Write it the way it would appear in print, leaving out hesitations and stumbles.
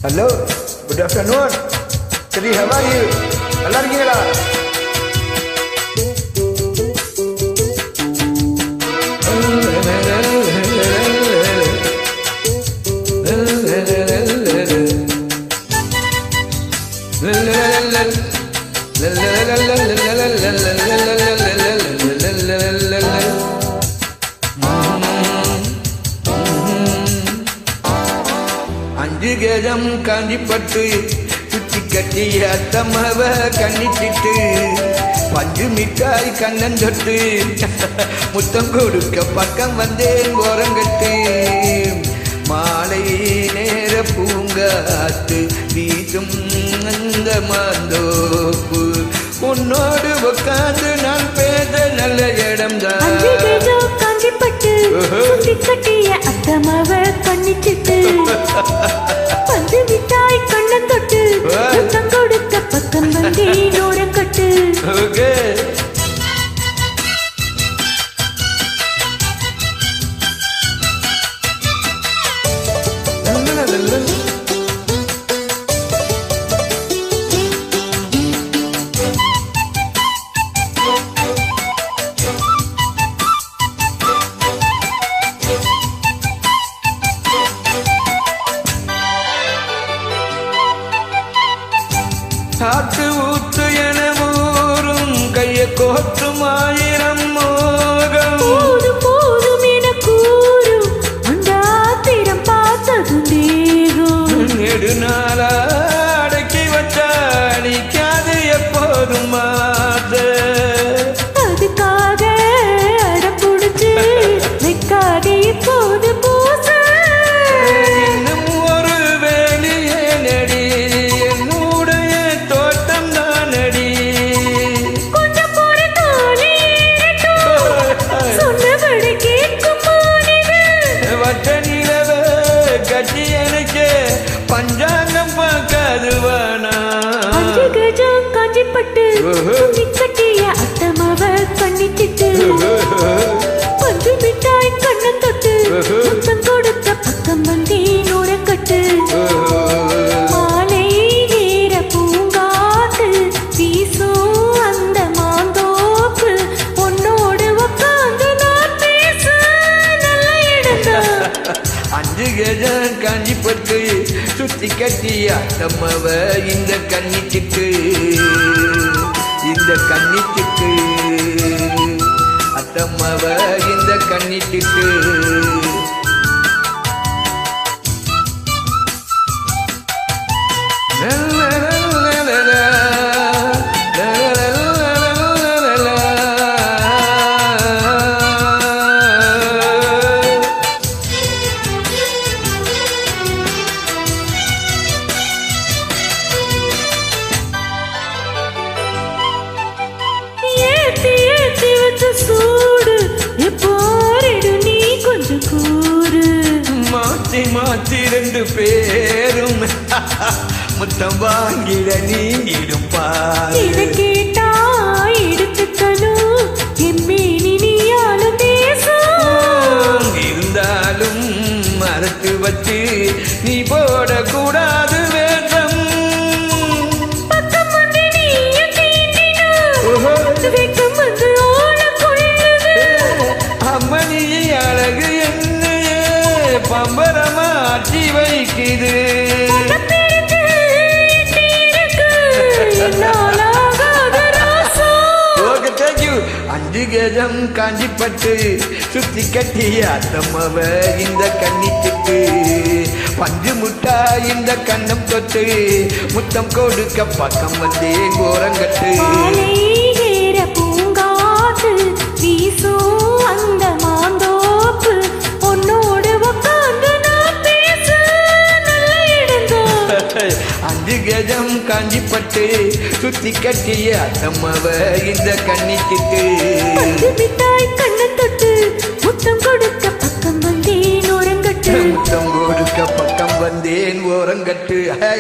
Hello, good afternoon. Sri, how are you? நல்லா இருக்கீங்களா? அஞ்சு கஜம் காஞ்சிப்பட்டு சுத்தி கட்டி அத்தம்மாவ கண்ணிச்சிட்டு பஞ்சு மிட்டாய் கண்ணன் தொட்டு முத்தம் கொடுக்க பக்கம் வந்தேன் ஓரங்கட்டு மாலை நேர பூங்காத்து வீசும் அந்த மாந்தோப்பு உன்னோடு உட்காந்து நான் பேச நல்ல இடம்தான் காஞ்சிப்பட்டு சுத்தி கட்டிய அத்தம்மாவ கண்ணிச்சிட்டு பஞ்சு மிட்டாய் கண்ணன் தொட்டு முத்தம் கொடுக்க பக்கம் வந்தேன் ஓரங்கட்டு சாத்து ஊத்து என ஊரும் கைய கோத்தும் ஆயிரம் மோகம் போதும் போதும் என கூறும் அந்த ஆத்திரம் பார்த்தது தேகம் நெடுநாளா அடக்கி வச்சா அடிக்காது எப்போதும் மாத அதுக்காக அடப்புடிச்சு வைக்காதே இப்போது பூச இன்னும் ஒரு வேலியே நடி என்னுடைய தோட்டம் தான் அடி கொஞ்சம் போற தோழி சொன்னபடி கேட்கும் மாநில வட்ட நிலவ கட்டி எனக்கு பஞ்சாங்கம் பார்க்காது வேணா அஞ்சு கஜம் காஞ்சிப்பட்டு சுத்தி கட்டிய அத்தம்மாவ கண்ணிச்சிட்டு பஞ்சு மிட்டாய் கண்ணன் தொட்டு முத்தம் கொடுத்த பக்கம் வந்தேன் ஓரங்கட்டு மாலை நேர பூங்காத்து வீசும் அந்த மாந்தோப்பு உன்னோடு உட்காந்து நான் பேச நல்ல இடம்தான் அஞ்சு கஜம் காஞ்சிப்பட்டு சுத்தி கட்டி அத்தம்மாவ இந்த கண்ணிச்சிட்டு அத்தம்மாவ இந்த கண்ணிச்சிட்டு ஏத்தி ஏத்தி வச்ச சூடு எப்போரிடு நீ கொஞ்சம் கூறு மாத்தி மாத்தி ரெண்டு பேரும் முத்தம் வாங்கிட நீ இடுப்பார் இதை கேட்டா எடுத்துக்கணும் எம்மேனி நீயாலும் தேசம் இருந்தாலும் மறத்து வச்சு நீ போடக்கூடாது வேஷம் பக்கம் வந்து நீயும் தீண்டினா வெக்கம் வந்து ஓட கொள்ளுது அம்மணி அழகு என்னையே பம்பரமா ஆட்டி வைக்குது பிரிந்து இருக்கு என்னால் ஆகாத ராசம் அஞ்சு கஜம் காஞ்சிப்பட்டு சுத்தி கட்டி அத்தம்மாவ இந்த கண்ணிச்சிட்டு பஞ்சு முட்டா இந்த கண்ணம் தொட்டு முத்தம் கொடுக்க பக்கம் வந்தே ஓரங்கட்டு மாலை நேர பூங்காத்து வீசும் அந்த மாந்தோப்பு உன்னோடு உட்காந்து நான் பேச நல்ல இடம்தான் அஞ்சு கஜம் காஞ்சிப்பட்டு சுத்தி கட்டிய அத்தம்மாவ இந்த கண்ணிச்சிட்டு பஞ்சு மிட்டாய் கண்ணன் தொட்டு முத்தம் கொடுக்க பக்கம் வந்தேன் ஓரங்கட்டு முத்தம் கொடுக்க பக்கம் வந்தேன் ஓரங்கட்டு. ஹை